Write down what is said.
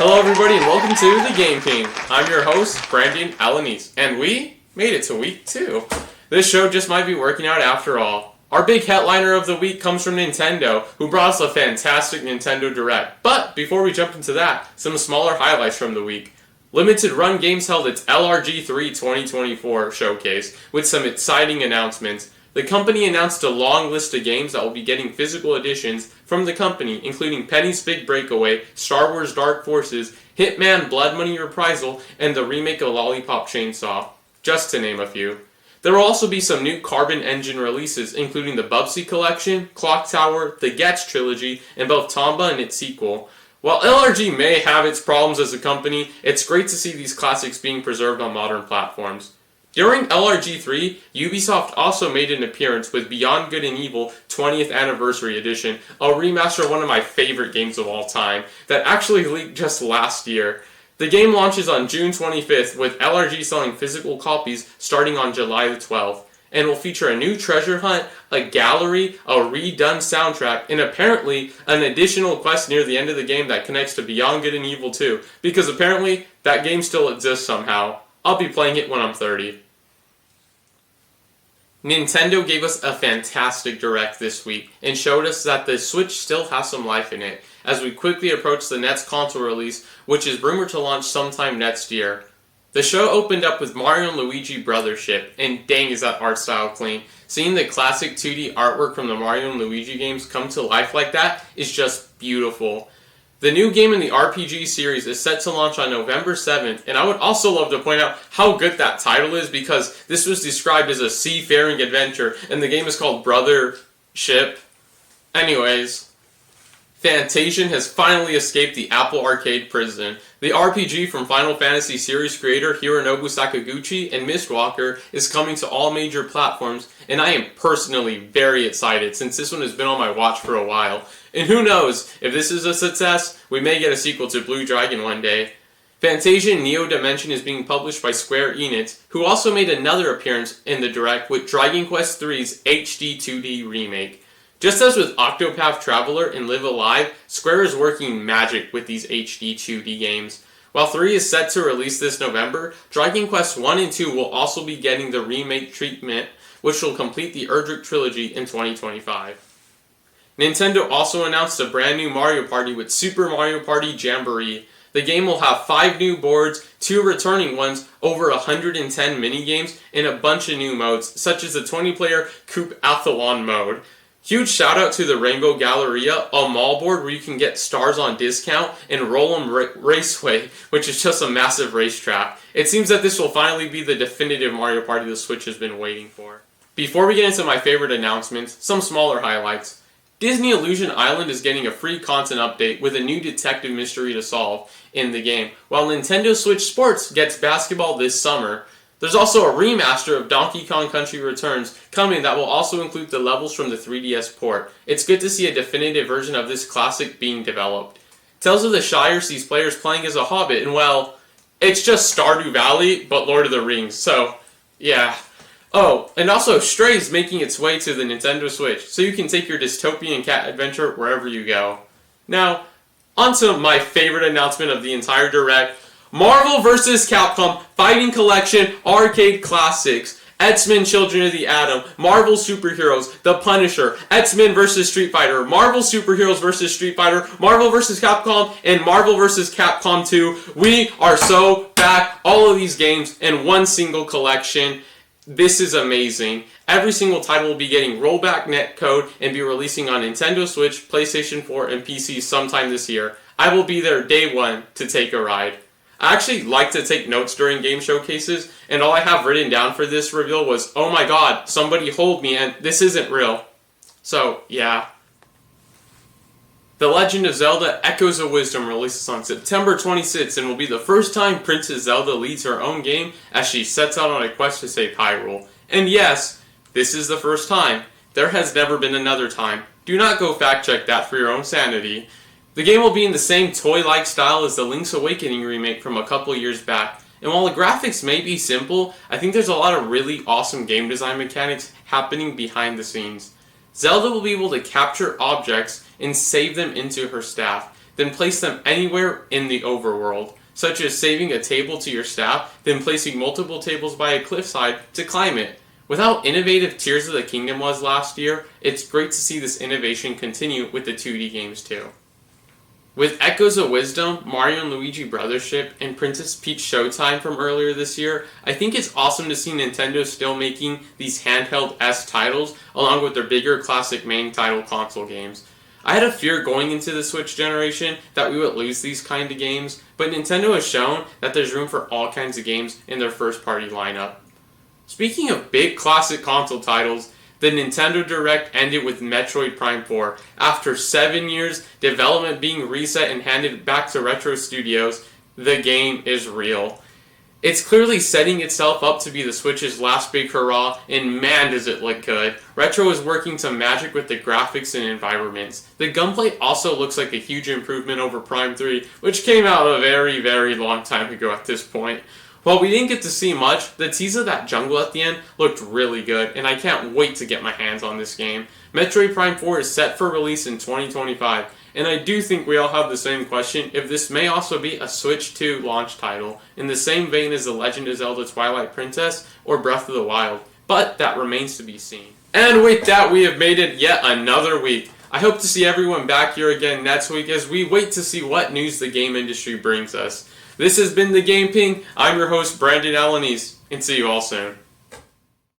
Hello everybody and welcome to The Game King. I'm your host, Brandon Alanis, and we made it to week 2. This show just might be working out after all. Our big headliner of the week comes from Nintendo, who brought us a fantastic Nintendo Direct. But before we jump into that, some smaller highlights from the week. Limited Run Games held its LRG3 2024 showcase with some exciting announcements. The company announced a long list of games that will be getting physical editions from the company, including Penny's Big Breakaway, Star Wars Dark Forces, Hitman Blood Money Reprisal, and the remake of Lollipop Chainsaw, just to name a few. There will also be some new Carbon Engine releases, including the Bubsy Collection, Clock Tower, the Getz Trilogy, and both Tomba and its sequel. While LRG may have its problems as a company, it's great to see these classics being preserved on modern platforms. During LRG3, Ubisoft also made an appearance with Beyond Good and Evil 20th Anniversary Edition, a remaster of one of my favorite games of all time, that actually leaked just last year. The game launches on June 25th, with LRG selling physical copies starting on July the 12th, and will feature a new treasure hunt, a gallery, a redone soundtrack, and apparently an additional quest near the end of the game that connects to Beyond Good and Evil 2, because apparently that game still exists somehow. I'll be playing it when I'm 30. Nintendo gave us a fantastic Direct this week and showed us that the Switch still has some life in it as we quickly approach the next console release, which is rumored to launch sometime next year. The show opened up with Mario Luigi Brothership, and dang is that art style clean. Seeing the classic 2D artwork from the Mario and Luigi games come to life like that is just beautiful. The new game in the RPG series is set to launch on November 7th, and I would also love to point out how good that title is because this was described as a seafaring adventure, and the game is called Brothership. Anyways, Fantasian has finally escaped the Apple Arcade prison. The RPG from Final Fantasy series creator Hironobu Sakaguchi and Mistwalker is coming to all major platforms, and I am personally very excited since this one has been on my watch for a while. And who knows, if this is a success, we may get a sequel to Blue Dragon one day. Fantasian Neo Dimension is being published by Square Enix, who also made another appearance in the Direct with Dragon Quest III's HD 2D remake. Just as with Octopath Traveler and Live Alive, Square is working magic with these HD 2D games. While 3 is set to release this November, Dragon Quest 1 and 2 will also be getting the remake treatment, which will complete the Erdrick trilogy in 2025. Nintendo also announced a brand new Mario Party with Super Mario Party Jamboree. The game will have 5 new boards, 2 returning ones, over 110 minigames, and a bunch of new modes, such as the 20-player Coupe Athlon mode. Huge shout out to the Rainbow Galleria, a mall board where you can get stars on discount, and Roll'em Raceway, which is just a massive racetrack. It seems that this will finally be the definitive Mario Party the Switch has been waiting for. Before we get into my favorite announcements, some smaller highlights. Disney Illusion Island is getting a free content update with a new detective mystery to solve in the game, while Nintendo Switch Sports gets basketball this summer. There's also a remaster of Donkey Kong Country Returns coming that will also include the levels from the 3DS port. It's good to see a definitive version of this classic being developed. Tales of the Shire sees players playing as a hobbit, and well, it's just Stardew Valley, but Lord of the Rings, so yeah. Oh, and also Stray is making its way to the Nintendo Switch, so you can take your dystopian cat adventure wherever you go. Now, onto my favorite announcement of the entire Direct. Marvel vs. Capcom Fighting Collection Arcade Classics. X-Men Children of the Atom, Marvel Superheroes, The Punisher, X-Men vs. Street Fighter, Marvel Superheroes vs. Street Fighter, Marvel vs. Capcom, and Marvel vs. Capcom 2. We are so back. All of these games in one single collection. This is amazing. Every single title will be getting rollback netcode and be releasing on Nintendo Switch, PlayStation 4, and PC sometime this year. I will be there day one to take a ride. I actually like to take notes during game showcases, and all I have written down for this reveal was, oh my god, somebody hold me, and this isn't real. So, yeah. The Legend of Zelda Echoes of Wisdom releases on September 26th and will be the first time Princess Zelda leads her own game as she sets out on a quest to save Hyrule. And yes, this is the first time. There has never been another time. Do not go fact check that for your own sanity. The game will be in the same toy-like style as the Link's Awakening remake from a couple years back. And while the graphics may be simple, I think there's a lot of really awesome game design mechanics happening behind the scenes. Zelda will be able to capture objects and save them into her staff. then place them anywhere in the overworld, such as saving a table to your staff, then placing multiple tables by a cliffside to climb it. With how innovative Tears of the Kingdom was last year, it's great to see this innovation continue with the 2D games too. With Echoes of Wisdom, Mario Luigi Brothership, and Princess Peach Showtime from earlier this year, I think it's awesome to see Nintendo still making these handheld-esque titles along with their bigger classic main title console games. I had a fear going into the Switch generation that we would lose these kind of games, but Nintendo has shown that there's room for all kinds of games in their first-party lineup. Speaking of big classic console titles, the Nintendo Direct ended with Metroid Prime 4. After 7 years, development being reset and handed back to Retro Studios, the game is real. It's clearly setting itself up to be the Switch's last big hurrah, and man does it look good. Retro is working some magic with the graphics and environments. The gunplay also looks like a huge improvement over Prime 3, which came out a very, very long time ago at this point. While we didn't get to see much, the tease of that jungle at the end looked really good, and I can't wait to get my hands on this game. Metroid Prime 4 is set for release in 2025, and I do think we all have the same question if this may also be a Switch 2 launch title, in the same vein as The Legend of Zelda Twilight Princess or Breath of the Wild, but that remains to be seen. And with that, we have made it yet another week. I hope to see everyone back here again next week as we wait to see what news the game industry brings us. This has been The Game Ping. I'm your host, Brandon Alanis, and see you all soon.